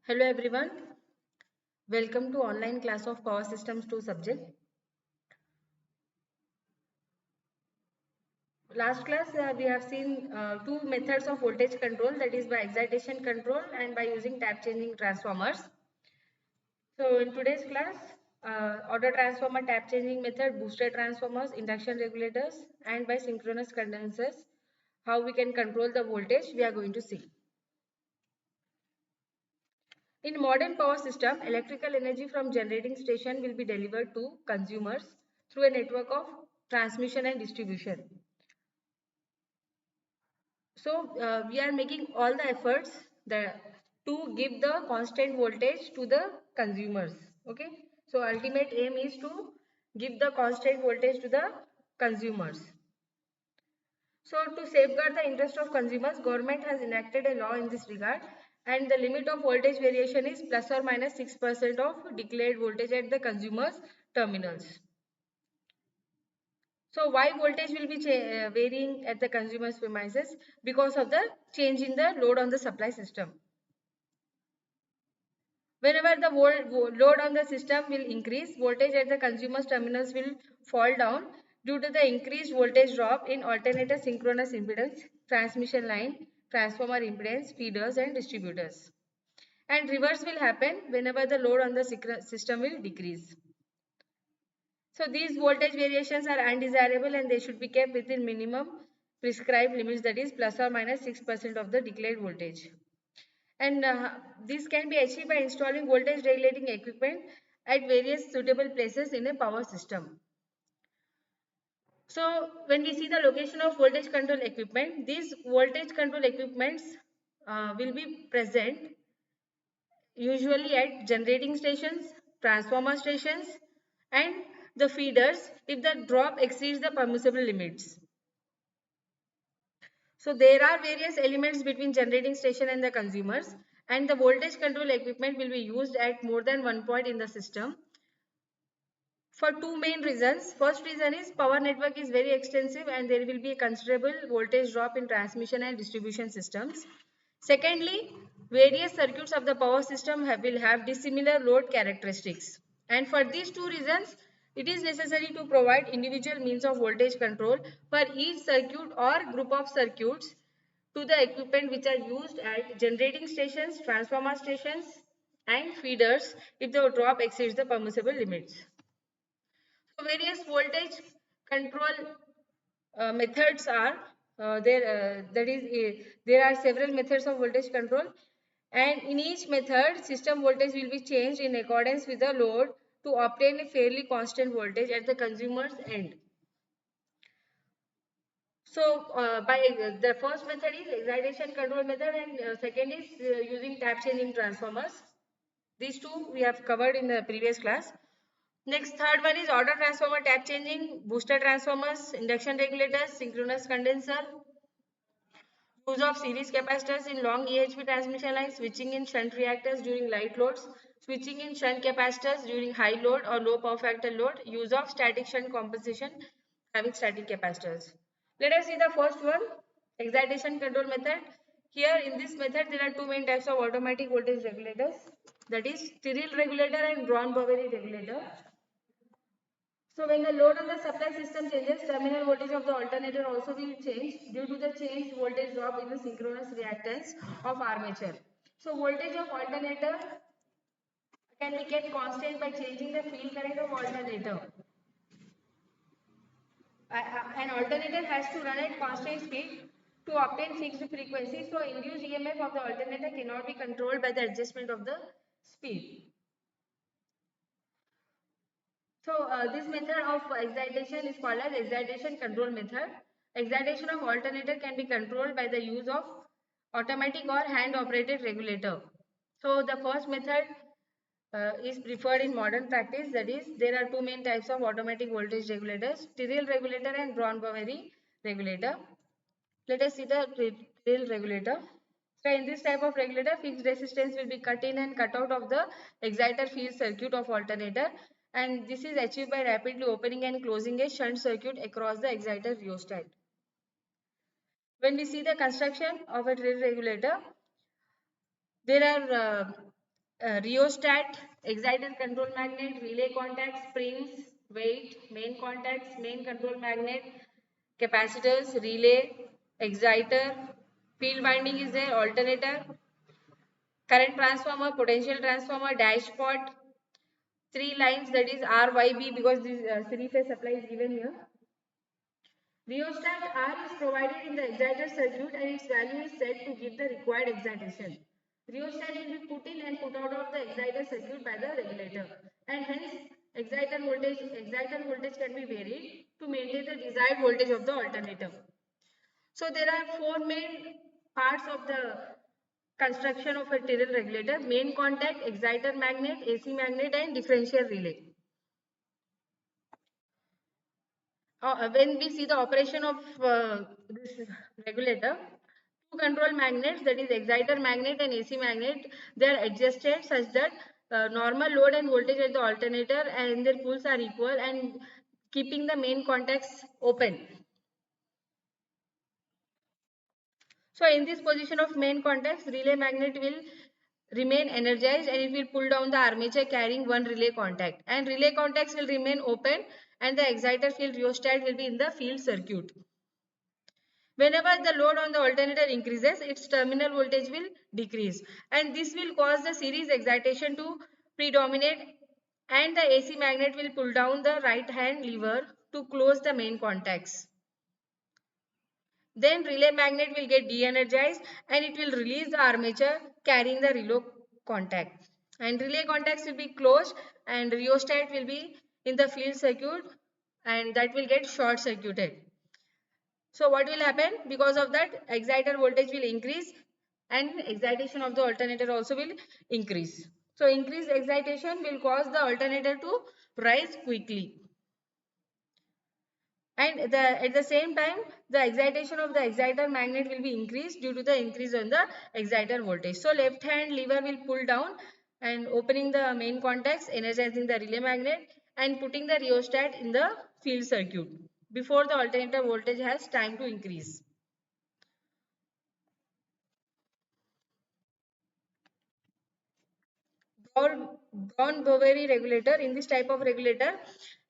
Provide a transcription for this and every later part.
Hello everyone, welcome to online class of Power Systems 2 subject. Last class we have seen two methods of voltage control, that is by excitation control and by using tap changing transformers. So in today's class, auto transformer tap changing method, booster transformers, induction regulators and by synchronous condensers, how we can control the voltage we are going to see. In modern power system, electrical energy from generating station will be delivered to consumers through a network of transmission and distribution. So we are making all the efforts to give the constant voltage to the consumers. Okay. So ultimate aim is to give the constant voltage to the consumers. So to safeguard the interest of consumers, government has enacted a law in this regard, and the limit of voltage variation is plus or minus 6% of declared voltage at the consumers terminals. So why voltage will be varying at the consumer's premises? Because of the change in the load on the supply system. Whenever the load on the system will increase, voltage at the consumer's terminals will fall down due to the increased voltage drop in alternator synchronous impedance, transmission line, transformer impedance, feeders and distributors. And reverse will happen whenever the load on the system will decrease. So these voltage variations are undesirable and they should be kept within minimum prescribed limits, that is plus or minus 6% of the declared voltage. And this can be achieved by installing voltage regulating equipment at various suitable places in a power system. So when we see the location of voltage control equipment, these voltage control equipments will be present usually at generating stations, transformer stations and the feeders if the drop exceeds the permissible limits. So there are various elements between generating station and the consumers, and the voltage control equipment will be used at more than one point in the system for two main reasons. First reason is power network is very extensive and there will be a considerable voltage drop in transmission and distribution systems. Secondly, various circuits of the power system will have dissimilar load characteristics. And for these two reasons, it is necessary to provide individual means of voltage control for each circuit or group of circuits to the equipment which are used at generating stations, transformer stations and feeders if the drop exceeds the permissible limits. So various voltage control methods are there. There are several methods of voltage control, and in each method, system voltage will be changed in accordance with the load to obtain a fairly constant voltage at the consumer's end. So by the first method is excitation control method, and second is using tap changing transformers. These two we have covered in the previous class. Next, third one is auto transformer tap changing, booster transformers, induction regulators, synchronous condenser, use of series capacitors in long EHV transmission lines, switching in shunt reactors during light loads, switching in shunt capacitors during high load or low power factor load, use of static shunt compensation having static capacitors. Let us see the first one, excitation control method. Here in this method, there are two main types of automatic voltage regulators, that is Tyrrell regulator and Brown-Boveri regulator. So when the load on the supply system changes, terminal voltage of the alternator also will change due to the changed voltage drop in the synchronous reactance of armature. So voltage of alternator can be kept constant by changing the field current of alternator. An alternator has to run at constant speed to obtain fixed frequency. So induced EMF of the alternator cannot be controlled by the adjustment of the speed. So this method of excitation is called as excitation control method. Excitation of alternator can be controlled by the use of automatic or hand operated regulator. So the first method is preferred in modern practice, that is there are two main types of automatic voltage regulators, Tyrrell regulator and Brown-Boveri regulator. Let us see the Tyrrell regulator. So in this type of regulator, fixed resistance will be cut in and cut out of the exciter field circuit of alternator, and this is achieved by rapidly opening and closing a shunt circuit across the exciter rheostat. When we see the construction of a Tyrrell regulator, there are rheostat, exciter control magnet, relay contacts, springs, weight, main contacts, main control magnet, capacitors, relay, exciter, field winding is there, alternator, current transformer, potential transformer, dashpot, three lines, that is RYB, because this three phase supply is given here. Rheostat R is provided in the exciter circuit and its value is set to give the required excitation. Rheostat will be put in and put out of the exciter circuit by the regulator, and hence exciter voltage can be varied to maintain the desired voltage of the alternator. So there are four main parts of the construction of a Tyrrell regulator: main contact, exciter magnet, AC magnet and differential relay. When we see the operation of this regulator, two control magnets, that is exciter magnet and AC magnet, they are adjusted such that normal load and voltage at the alternator and their poles are equal, and keeping the main contacts open. So in this position of main contacts, relay magnet will remain energized and it will pull down the armature carrying one relay contact, and relay contacts will remain open and the exciter field rheostat will be in the field circuit. Whenever the load on the alternator increases, its terminal voltage will decrease, and this will cause the series excitation to predominate, and the AC magnet will pull down the right hand lever to close the main contacts. Then relay magnet will get de-energized and it will release the armature carrying the relay contact. And relay contacts will be closed and rheostat will be in the field circuit, and that will get short circuited. So what will happen? Because of that, exciter voltage will increase and excitation of the alternator also will increase. So increased excitation will cause the alternator to rise quickly. And at the same time, the excitation of the exciter magnet will be increased due to the increase in the exciter voltage. So left hand lever will pull down and opening the main contacts, energizing the relay magnet and putting the rheostat in the field circuit before the alternator voltage has time to increase. Brown-Boveri regulator. In this type of regulator,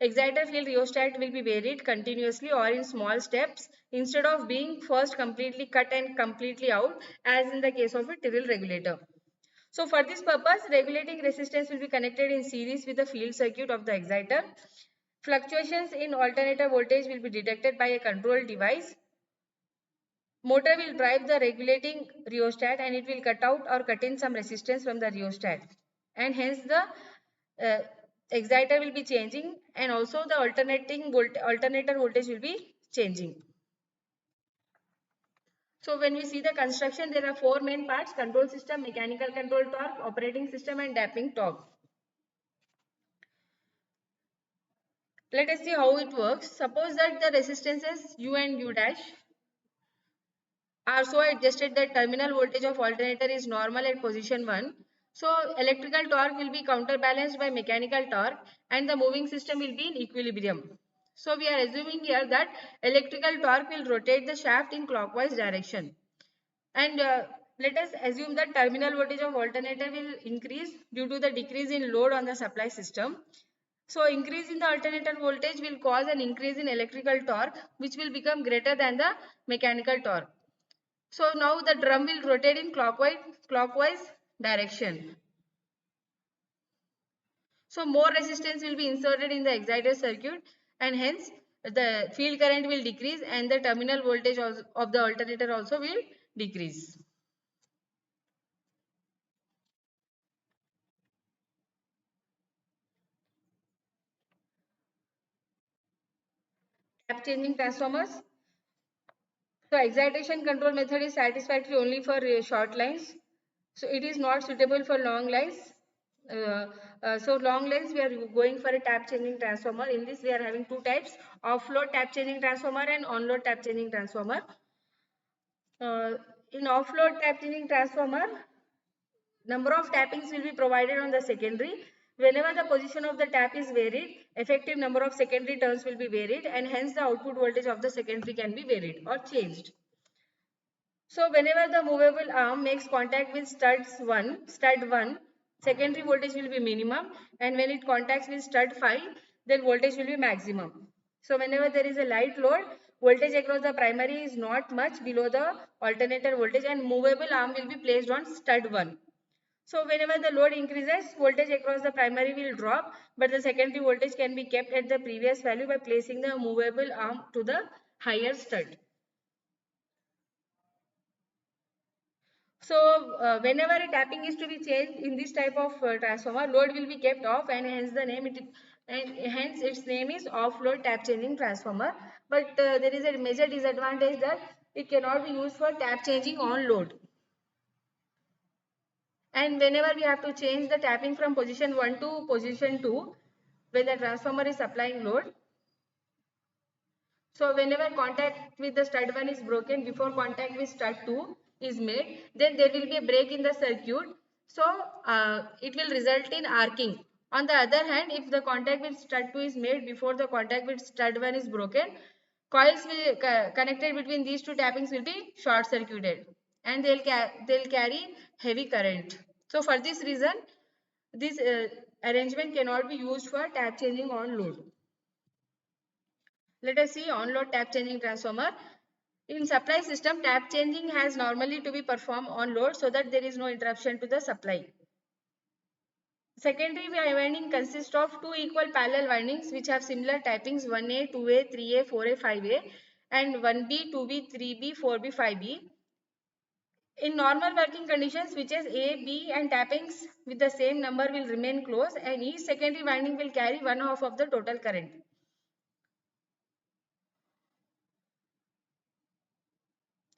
exciter field rheostat will be varied continuously or in small steps instead of being first completely cut and completely out, as in the case of a Tyrrell regulator. So for this purpose, regulating resistance will be connected in series with the field circuit of the exciter. Fluctuations in alternator voltage will be detected by a control device. Motor will drive the regulating rheostat and it will cut out or cut in some resistance from the rheostat, and hence the exciter will be changing, and also the alternator voltage will be changing. So when we see the construction, there are four main parts: control system, mechanical control torque, operating system and damping torque. Let us see how it works. Suppose that the resistances U and U dash are so adjusted that terminal voltage of alternator is normal at position 1. So electrical torque will be counterbalanced by mechanical torque and the moving system will be in equilibrium. So we are assuming here that electrical torque will rotate the shaft in clockwise direction. And let us assume that terminal voltage of alternator will increase due to the decrease in load on the supply system. So increase in the alternator voltage will cause an increase in electrical torque, which will become greater than the mechanical torque. So now the drum will rotate in clockwise direction. So more resistance will be inserted in the exciter circuit, and hence the field current will decrease and the terminal voltage of the alternator also will decrease. Tap changing transformers. So excitation control method is satisfactory only for short lines. So it is not suitable for long lines. So long lines we are going for a tap changing transformer. In this we are having two types: off-load tap changing transformer and on-load tap changing transformer. In off-load tap changing transformer, number of tappings will be provided on the secondary. Whenever the position of the tap is varied, effective number of secondary turns will be varied, and hence the output voltage of the secondary can be varied or changed. So whenever the movable arm makes contact with stud 1, secondary voltage will be minimum, and when it contacts with stud 5, then voltage will be maximum. So whenever there is a light load, voltage across the primary is not much below the alternator voltage, and movable arm will be placed on stud 1. So whenever the load increases, voltage across the primary will drop, but the secondary voltage can be kept at the previous value by placing the movable arm to the higher stud. So whenever a tapping is to be changed in this type of transformer, load will be kept off, and hence its name is off-load tap changing transformer. But there is a major disadvantage that it cannot be used for tap changing on load. And whenever we have to change the tapping from position 1 to position 2, when the transformer is supplying load. So whenever contact with the stud 1 is broken before contact with stud 2 is made, then there will be a break in the circuit. So it will result in arcing. On the other hand, if the contact with stud 2 is made before the contact with stud 1 is broken, coils will connected between these two tappings will be short circuited, and they'll carry heavy current. So for this reason, this arrangement cannot be used for tap changing on load. Let us see on-load tap changing transformer. In supply system, tap changing has normally to be performed on load so that there is no interruption to the supply. Secondary winding consists of two equal parallel windings which have similar typings 1A, 2A, 3A, 4A, 5A, and 1B, 2B, 3B, 4B, 5B. In normal working conditions, switches A, B and tappings with the same number will remain closed, and each secondary winding will carry one half of the total current.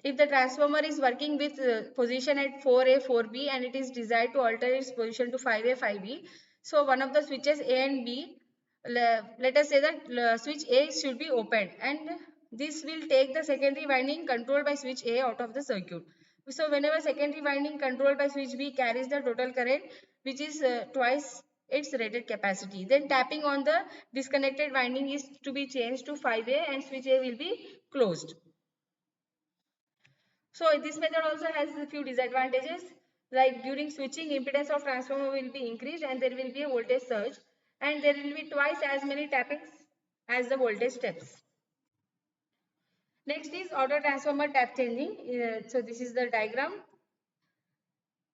If the transformer is working with position at 4A, 4B and it is desired to alter its position to 5A, 5B, so one of the switches A and B, let us say that switch A should be opened, and this will take the secondary winding controlled by switch A out of the circuit. So whenever secondary winding controlled by switch B carries the total current which is twice its rated capacity, then tapping on the disconnected winding is to be changed to 5A and switch A will be closed. So this method also has a few disadvantages, like during switching, impedance of transformer will be increased and there will be a voltage surge, and there will be twice as many tappings as the voltage steps. Next is auto transformer tap changing. So this is the diagram,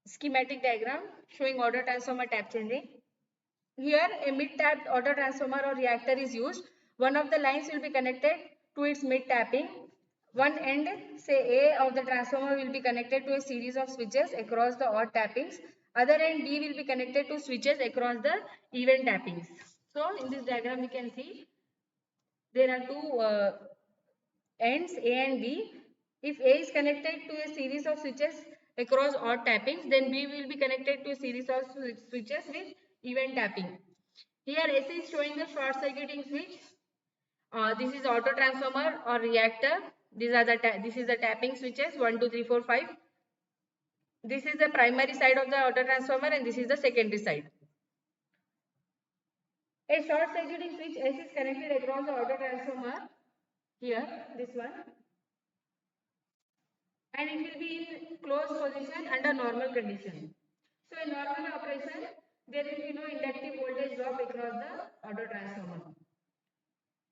schematic diagram showing auto transformer tap changing. Here a mid-tapped auto transformer or reactor is used. One of the lines will be connected to its mid-tapping. One end, say A of the transformer, will be connected to a series of switches across the odd tappings. Other end B will be connected to switches across the even tappings. So in this diagram we can see there are two ends A and B. If A is connected to a series of switches across odd tappings, then B will be connected to a series of switches with even tapping. Here AC is showing the short circuiting switch. This is auto transformer or reactor. This is the tapping switches 1, 2, 3, 4, 5. This is the primary side of the auto transformer and this is the secondary side. A short circuiting switch S is connected across the auto transformer. Here, this one. And it will be in closed position under normal condition. So in normal operation, there will be no inductive voltage drop across the auto transformer.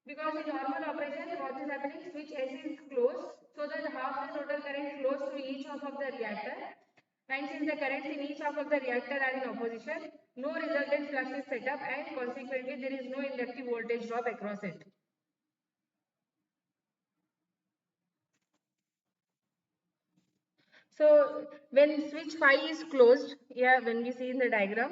Because in normal operation, what is happening? Switch S is closed so that half the total current flows through each half of the reactor. And since the currents in each half of the reactor are in opposition, no resultant flux is set up and consequently there is no inductive voltage drop across it. So when switch 5 is closed, when we see in the diagram,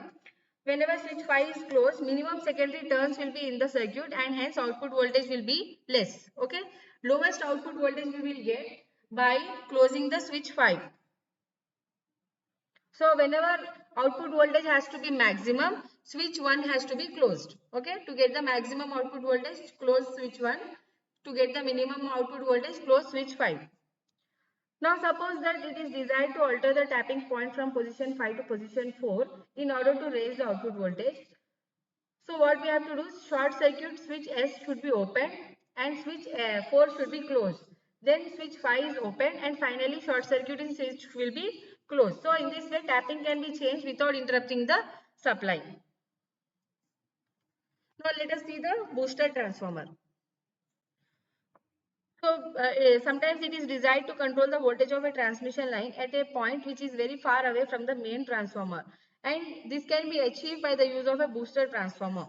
whenever switch 5 is closed, minimum secondary turns will be in the circuit and hence output voltage will be less. Okay, lowest output voltage we will get by closing the switch 5. So whenever output voltage has to be maximum, switch 1 has to be closed. Okay, to get the maximum output voltage, close switch 1. To get the minimum output voltage, close switch 5. Now suppose that it is desired to alter the tapping point from position 5 to position 4 in order to raise the output voltage. So what we have to do is short circuit switch S should be open and switch 4 should be closed. Then switch 5 is open and finally short circuiting switch will be closed. So in this way tapping can be changed without interrupting the supply. Now let us see the booster transformer. So sometimes it is designed to control the voltage of a transmission line at a point which is very far away from the main transformer, and this can be achieved by the use of a booster transformer.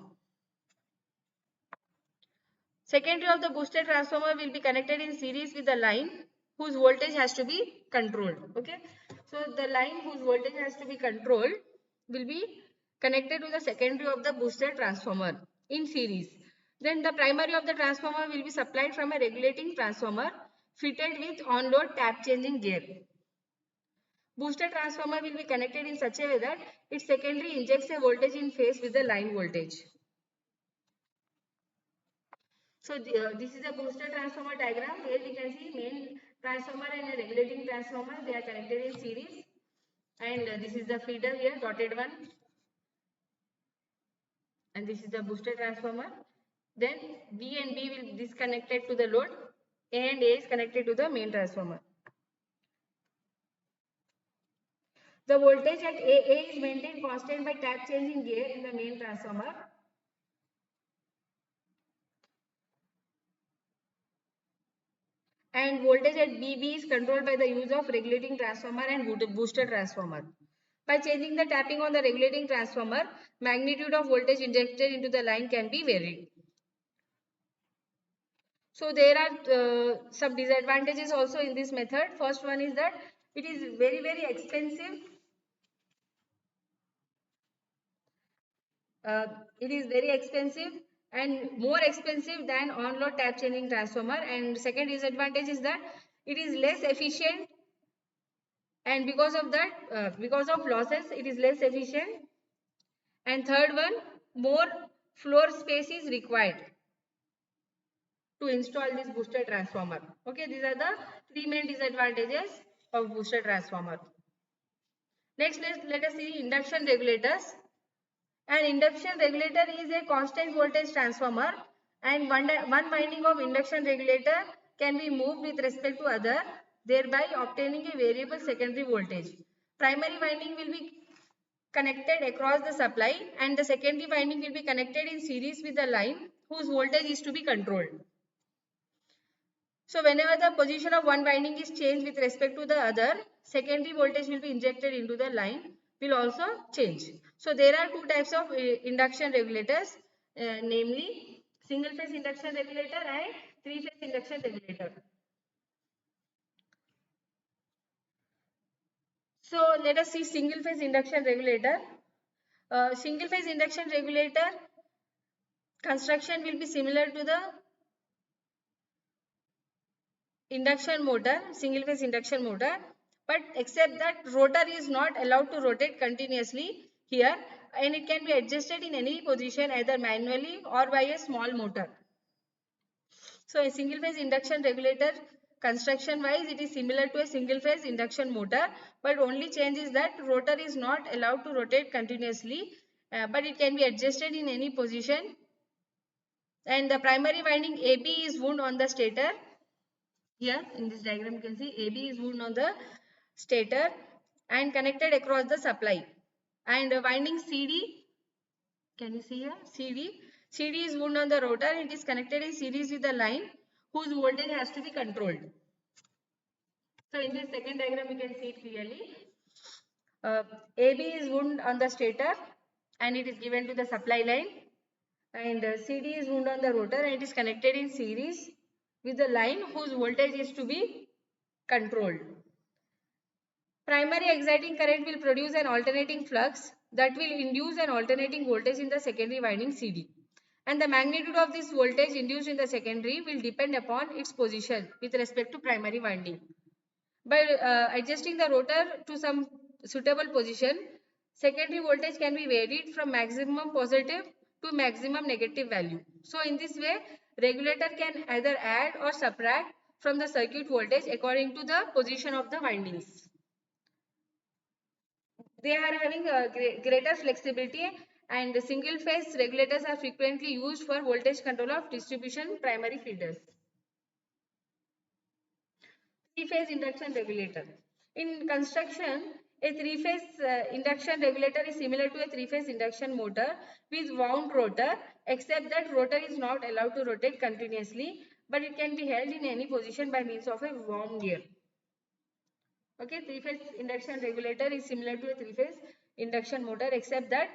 Secondary of the booster transformer will be connected in series with the line whose voltage has to be controlled. Okay, so the line whose voltage has to be controlled will be connected to the secondary of the booster transformer in series. Then the primary of the transformer will be supplied from a regulating transformer fitted with on-load tap changing gear. Booster transformer will be connected in such a way that its secondary injects a voltage in phase with the line voltage. So this is a booster transformer diagram where we can see main transformer and a regulating transformer. They are connected in series, and this is the feeder here, dotted one, and this is the booster transformer. Then B and B will disconnected to the load. A and A is connected to the main transformer. The voltage at AA is maintained constant by tap changing gear in the main transformer. And voltage at BB is controlled by the use of regulating transformer and booster transformer. By changing the tapping on the regulating transformer, magnitude of voltage injected into the line can be varied. So there are some disadvantages also in this method. First one is that it is very expensive. It is very expensive and more expensive than on-load tap changing transformer. And second disadvantage is that it is less efficient, and because of that, because of losses, it is less efficient. And third one, more floor space is required to install this booster transformer. Okay, these are the three main disadvantages of booster transformer. Next, let us see induction regulators. An induction regulator is a constant voltage transformer, and one winding of induction regulator can be moved with respect to other, thereby obtaining a variable secondary voltage. Primary winding will be connected across the supply, and the secondary winding will be connected in series with the line whose voltage is to be controlled. So whenever the position of one winding is changed with respect to the other, secondary voltage will be injected into the line, will also change. So there are two types of induction regulators, namely single phase induction regulator and three phase induction regulator. So let us see single phase induction regulator. Single phase induction regulator construction will be similar to the induction motor, single phase induction motor, but except that rotor is not allowed to rotate continuously here, and it can be adjusted in any position either manually or by a small motor. So a single phase induction regulator construction wise it is similar to a single phase induction motor, but only change is that rotor is not allowed to rotate continuously, but it can be adjusted in any position, and the primary winding AB is wound on the stator. Here in this diagram you can see AB is wound on the stator and connected across the supply, and winding CD, can you see here, CD is wound on the rotor and it is connected in series with the line whose voltage has to be controlled. So in this second diagram you can see it clearly. AB is wound on the stator and it is given to the supply line, and CD is wound on the rotor and it is connected in series with the line whose voltage is to be controlled. Primary exciting current will produce an alternating flux that will induce an alternating voltage in the secondary winding CD, and the magnitude of this voltage induced in the secondary will depend upon its position with respect to primary winding. By adjusting the rotor to some suitable position, secondary voltage can be varied from maximum positive to maximum negative value. So in this way, regulator can either add or subtract from the circuit voltage according to the position of the windings. They are having a greater flexibility, and the single phase regulators are frequently used for voltage control of distribution primary feeders. Three phase induction regulator. In construction, A three-phase induction regulator is similar to a three-phase induction motor with wound rotor, except that rotor is not allowed to rotate continuously, but it can be held in any position by means of a wound gear. Okay, three-phase induction regulator is similar to a three-phase induction motor, except that,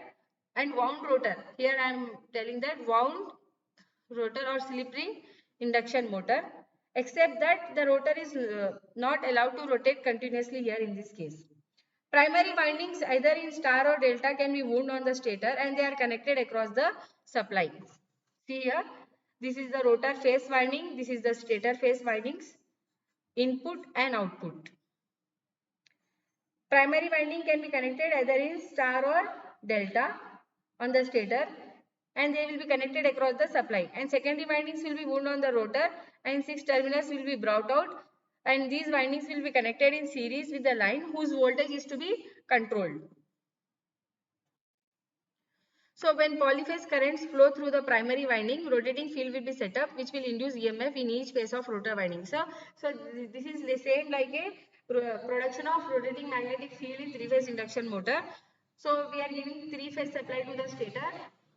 and wound rotor. Here I am telling that wound rotor or slip ring induction motor, except that the rotor is not allowed to rotate continuously here in this case. Primary windings either in star or delta can be wound on the stator and they are connected across the supply. See here, this is the rotor phase winding, this is the stator phase windings, input and output. Primary winding can be connected either in star or delta on the stator and they will be connected across the supply, and secondary windings will be wound on the rotor and 6 terminals will be brought out, and these windings will be connected in series with the line whose voltage is to be controlled. So when polyphase currents flow through the primary winding, rotating field will be set up which will induce EMF in each phase of rotor winding. So this is the same like a production of rotating magnetic field in three-phase induction motor. So we are giving three-phase supply to the stator.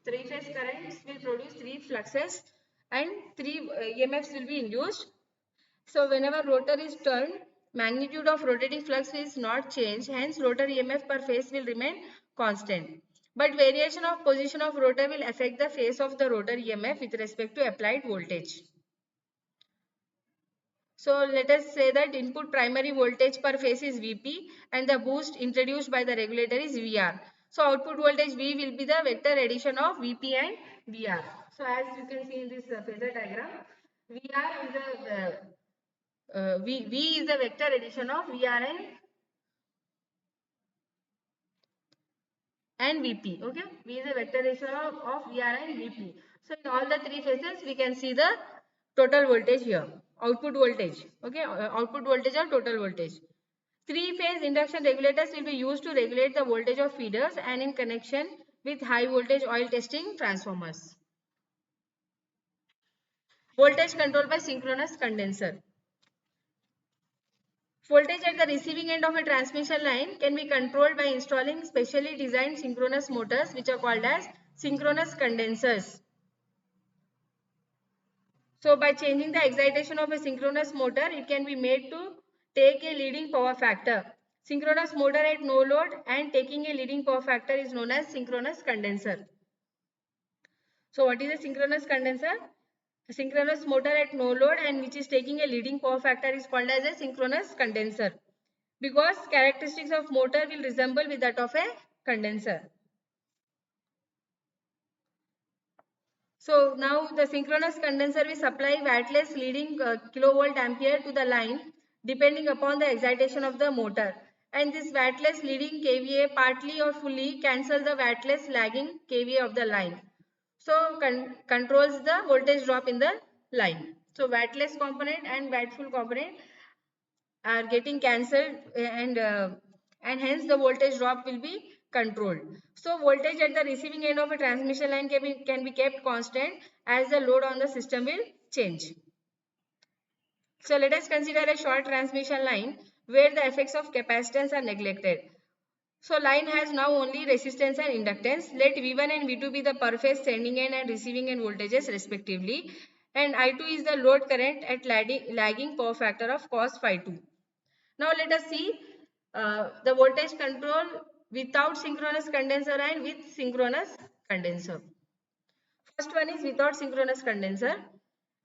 Three-phase currents will produce three fluxes and three EMFs will be induced. So whenever rotor is turned, magnitude of rotating flux is not changed, hence rotor EMF per phase will remain constant. But variation of position of rotor will affect the phase of the rotor EMF with respect to applied voltage. So let us say that input primary voltage per phase is Vp and the boost introduced by the regulator is Vr. So output voltage V will be the vector addition of Vp and Vr. So as you can see in this phasor diagram, Vr is the V is the vector addition of Vr and Vp. Okay, V is the vector addition of Vr and Vp. So in all the three phases, we can see the total voltage here, output voltage. Okay, output voltage or total voltage. Three-phase induction regulators will be used to regulate the voltage of feeders and in connection with high voltage oil testing transformers. Voltage controlled by synchronous condenser. Voltage at the receiving end of a transmission line can be controlled by installing specially designed synchronous motors which are called as synchronous condensers. So by changing the excitation of a synchronous motor, it can be made to take a leading power factor. Synchronous motor at no load and taking a leading power factor is known as synchronous condenser. So what is a synchronous condenser? A synchronous motor at no load and which is taking a leading power factor is called as a synchronous condenser, because characteristics of motor will resemble with that of a condenser. So now the synchronous condenser will supply wattless leading kilovolt ampere to the line depending upon the excitation of the motor, and this wattless leading kVA partly or fully cancels the wattless lagging kVA of the line. So controls the voltage drop in the line. So wattless component and wattful component are getting cancelled and hence the voltage drop will be controlled. So voltage at the receiving end of a transmission line can be kept constant as the load on the system will change. So let us consider a short transmission line where the effects of capacitance are neglected. So line has now only resistance and inductance. Let V1 and V2 be the per phase sending end and receiving end voltages respectively, and I2 is the load current at lagging power factor of cos phi 2. Now let us see the voltage control without synchronous condenser and with synchronous condenser. First one is without synchronous condenser.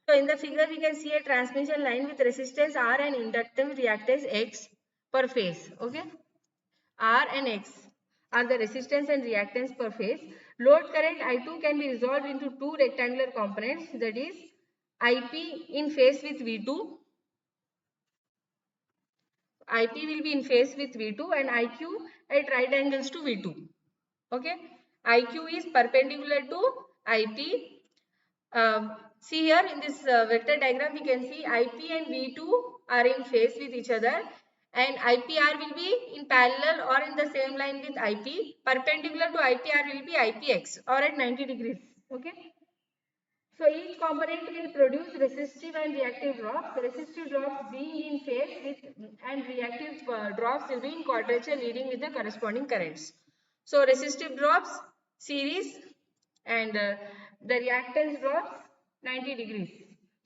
So in the figure we can see a transmission line with resistance R and inductive reactance X per phase. Okay, R and X are the resistance and reactance per phase. Load current I2 can be resolved into two rectangular components, that is IP in phase with V2. IP will be in phase with V2 and IQ at right angles to V2. Okay, IQ is perpendicular to IP. See here in this vector diagram we can see IP and V2 are in phase with each other, and IPR will be in parallel or in the same line with IP. Perpendicular to IPR will be IPX or at 90 degrees. Okay. So each component will produce resistive and reactive drops. Resistive drops being in phase with and reactive drops will be in quadrature leading with the corresponding currents. So resistive drops series and the reactance drops 90 degrees.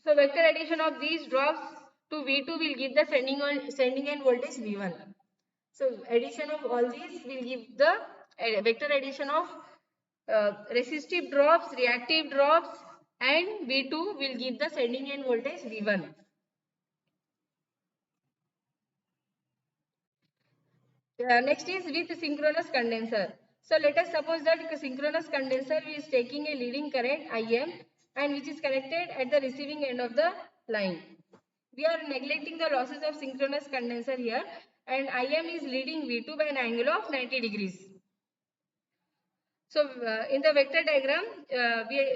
So vector addition of these drops to V2 will give the sending end voltage V1. So addition of all these will give the vector addition of resistive drops, reactive drops and V2 will give the sending end voltage V1. Next is with synchronous condenser. So let us suppose that synchronous condenser is taking a leading current Im and which is connected at the receiving end of the line. We are neglecting the losses of synchronous condenser here and Im is leading V2 by an angle of 90 degrees. So in the vector diagram,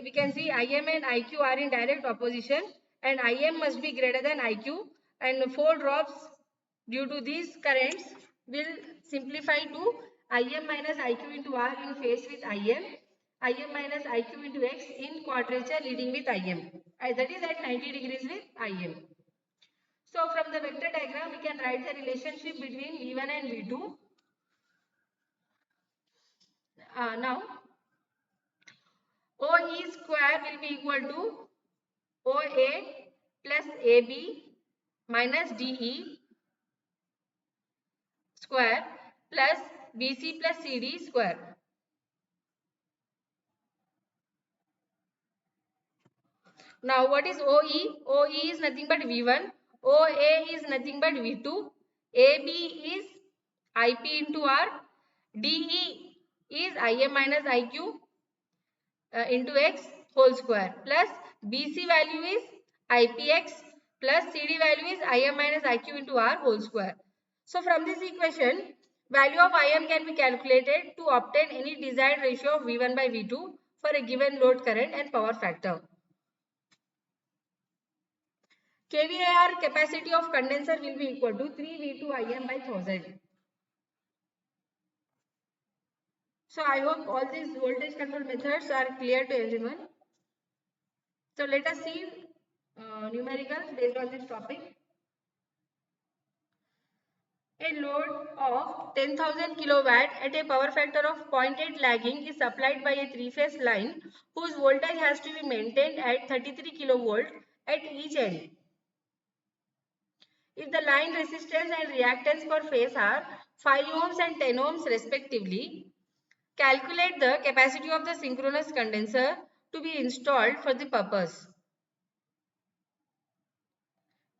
we can see Im and Iq are in direct opposition and Im must be greater than Iq and 4 drops due to these currents will simplify to Im minus Iq into R in phase with Im minus Iq into X in quadrature leading with Im. That is at 90 degrees with Im. So from the vector diagram, we can write the relationship between V1 and V2. Now, OE square will be equal to OA plus AB minus DE square plus BC plus CD square. Now what is OE? OE is nothing but V1. OA is nothing but V2. AB is IP into R. DE is Im minus Iq into X whole square plus BC value is IPX plus CD value is Im minus Iq into R whole square. So from this equation, value of Im can be calculated to obtain any desired ratio of V1 by V2 for a given load current and power factor. kVAR capacity of condenser will be equal to 3V2 Im by 1000. So I hope all these voltage control methods are clear to everyone. So let us see numericals based on this topic. A load of 10,000 kilowatt at a power factor of 0.8 lagging is supplied by a three-phase line whose voltage has to be maintained at 33 kilovolt at each end. If the line resistance and reactance per phase are 5 ohms and 10 ohms respectively, calculate the capacity of the synchronous condenser to be installed for the purpose.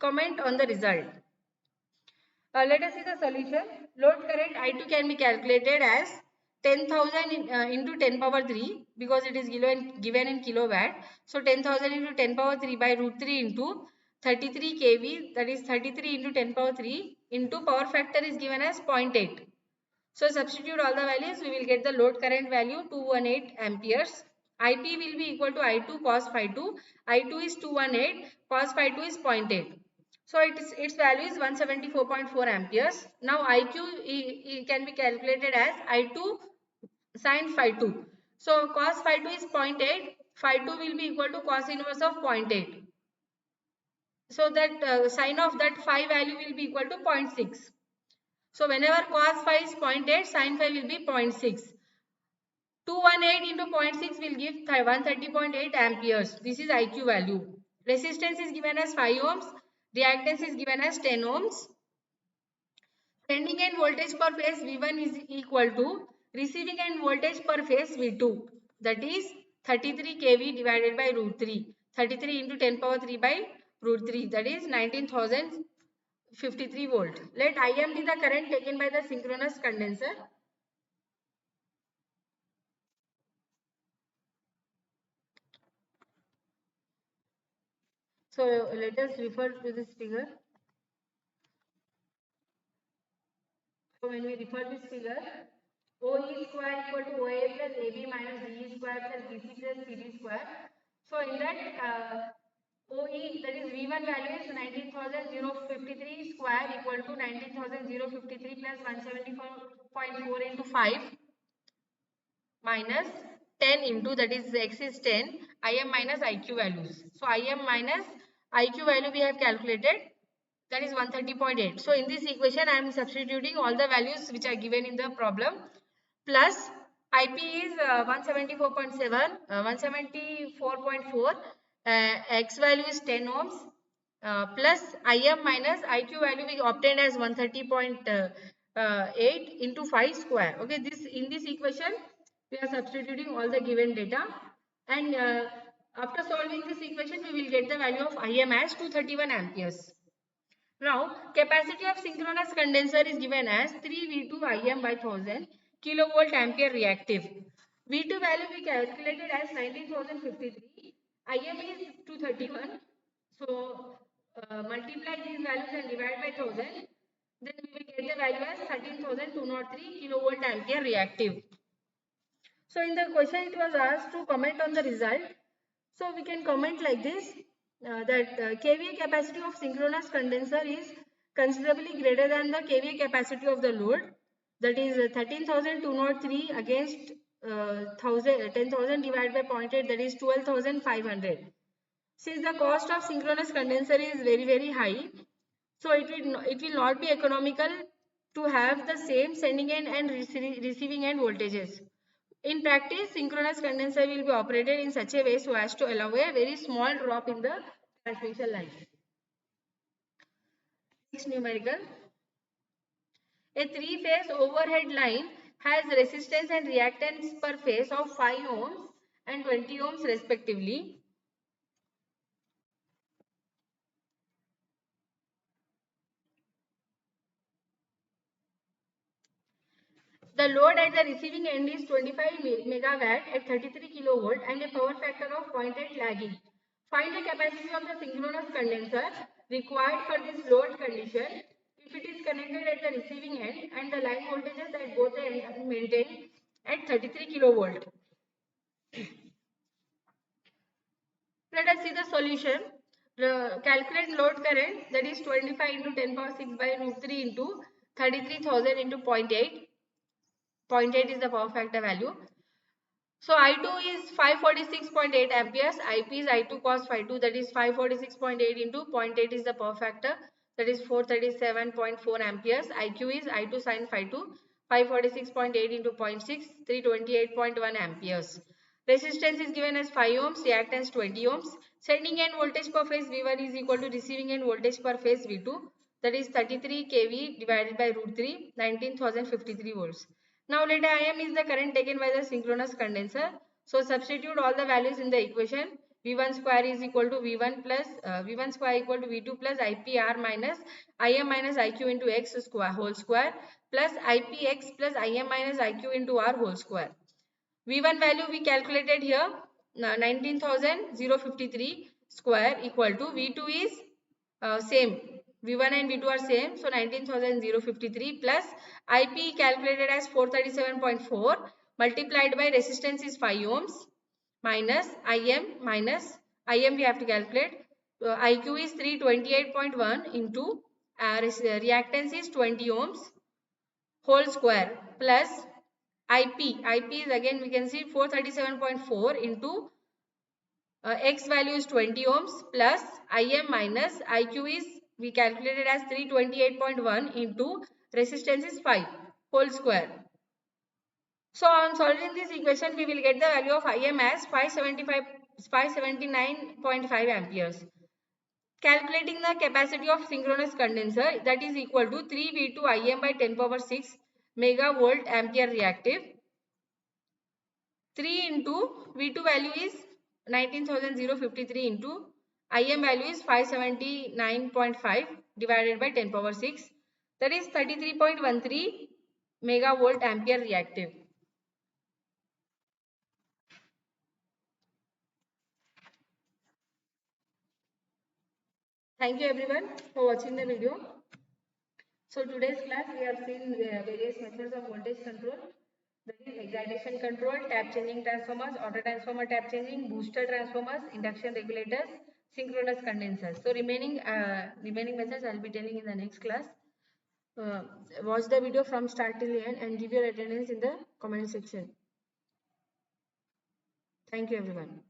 Comment on the result. Let us see the solution. Load current I2 can be calculated as 10,000 into 10 power 3 because it is given in kilowatt. So 10,000 into 10 power 3 by root 3 into 33 kV, that is 33 into 10 power 3 into power factor is given as 0.8. So substitute all the values, we will get the load current value 218 amperes. IP will be equal to I2 cos phi 2. I2 is 218, cos phi 2 is 0.8. So its value is 174.4 amperes. Now IQ can be calculated as I2 sin phi 2. So cos phi 2 is 0.8. Phi 2 will be equal to cos inverse of 0.8. So that sine of that phi value will be equal to 0.6. So whenever cos phi is 0.8, sin phi will be 0.6. 218 into 0.6 will give 130.8 amperes. This is IQ value. Resistance is given as 5 ohms. Reactance is given as 10 ohms. Sending end voltage per phase V1 is equal to receiving end voltage per phase V2. That is 33 kV divided by root 3. 33 into 10 power 3 by root 3. That is 19,053 volt. Let Im be the current taken by the synchronous condenser. So let us refer to this figure. So when we refer this figure, OE square equal to OA plus AB minus DE square plus BC plus CD square. So in that OE, that is V1 value is 19,053 square equal to 19,053 plus 174.4 into 5 minus 10 into, that is X is 10, Im minus Iq values. So Im minus Iq value we have calculated that is 130.8. So in this equation I am substituting all the values which are given in the problem, plus IP is 174.7, 174.4, X value is 10 ohms, plus IM minus IQ value we obtained as 130.8 into 5 square. Okay, this in this equation we are substituting all the given data, and after solving this equation we will get the value of IM as 231 amperes. Now, capacity of synchronous condenser is given as 3V2 Im by 1000 kilovolt ampere reactive. V2 value we calculated as 19,053. Im is 231. So, multiply these values and divide by 1000. Then we will get the value as 13,203 kilovolt ampere reactive. So, in the question it was asked to comment on the result. So, we can comment like this. That kVA capacity of synchronous condenser is considerably greater than the kVA capacity of the load, that is 13,203 against 10,000 divided by 0.8, that is 12,500. Since the cost of synchronous condenser is very high, so it will not be economical to have the same sending end and receiving end voltages. In practice, synchronous condenser will be operated in such a way so as to allow a very small drop in the transmission line. Next numerical. A three-phase overhead line has resistance and reactance per phase of 5 ohms and 20 ohms respectively. The load at the receiving end is 25 megawatt at 33 kilovolt and a power factor of 0.8 lagging. Find the capacity of the synchronous condenser required for this load condition if it is connected at the receiving end and the line voltages at both the ends are maintained at 33 kilovolt. Let us see the solution. Calculate load current, that is 25 into 10 power 6 by root 3 into 33,000 into 0.8. 0.8 is the power factor value. So I2 is 546.8 amperes, IP is I2 cos phi 2, that is 546.8 into 0.8 is the power factor, that is 437.4 amperes. IQ is I2 sin phi 2, 546.8 into 0.6, 328.1 amperes. Resistance is given as 5 ohms, reactance 20 ohms. Sending end voltage per phase V1 is equal to receiving end voltage per phase V2, that is 33 kV divided by root 3, 19,053 volts. Now let Im is the current taken by the synchronous condenser. So substitute all the values in the equation. V1 square is equal to V1 plus V1 square equal to V2 plus IPR minus Im minus IQ into X square whole square plus IPX plus Im minus IQ into R whole square. V1 value we calculated here 19,053 square equal to V2 is same. V1 and V2 are same. So 19,053 plus IP calculated as 437.4 multiplied by resistance is 5 ohms minus IM we have to calculate. IQ is 328.1 into reactance is 20 ohms whole square plus IP is again we can see 437.4 into X value is 20 ohms plus Im minus IQ is we calculated as 328.1 into resistance is 5 whole square. So on solving this equation we will get the value of Im as 579.5 amperes. Calculating the capacity of synchronous condenser, that is equal to 3V2 Im by 10 power 6 megavolt ampere reactive. 3 into V2 value is 19,053 into Im value is 579.5 divided by 10 power 6, that is 33.13 megavolt ampere reactive. Thank you everyone for watching the video. So today's class we have seen various methods of voltage control, that is excitation control, tap changing transformers, auto transformer tap changing, booster transformers, induction regulators, synchronous condensers. So remaining methods I will be telling in the next class. Watch the video from start till the end and give your attendance in the comment section. Thank you everyone.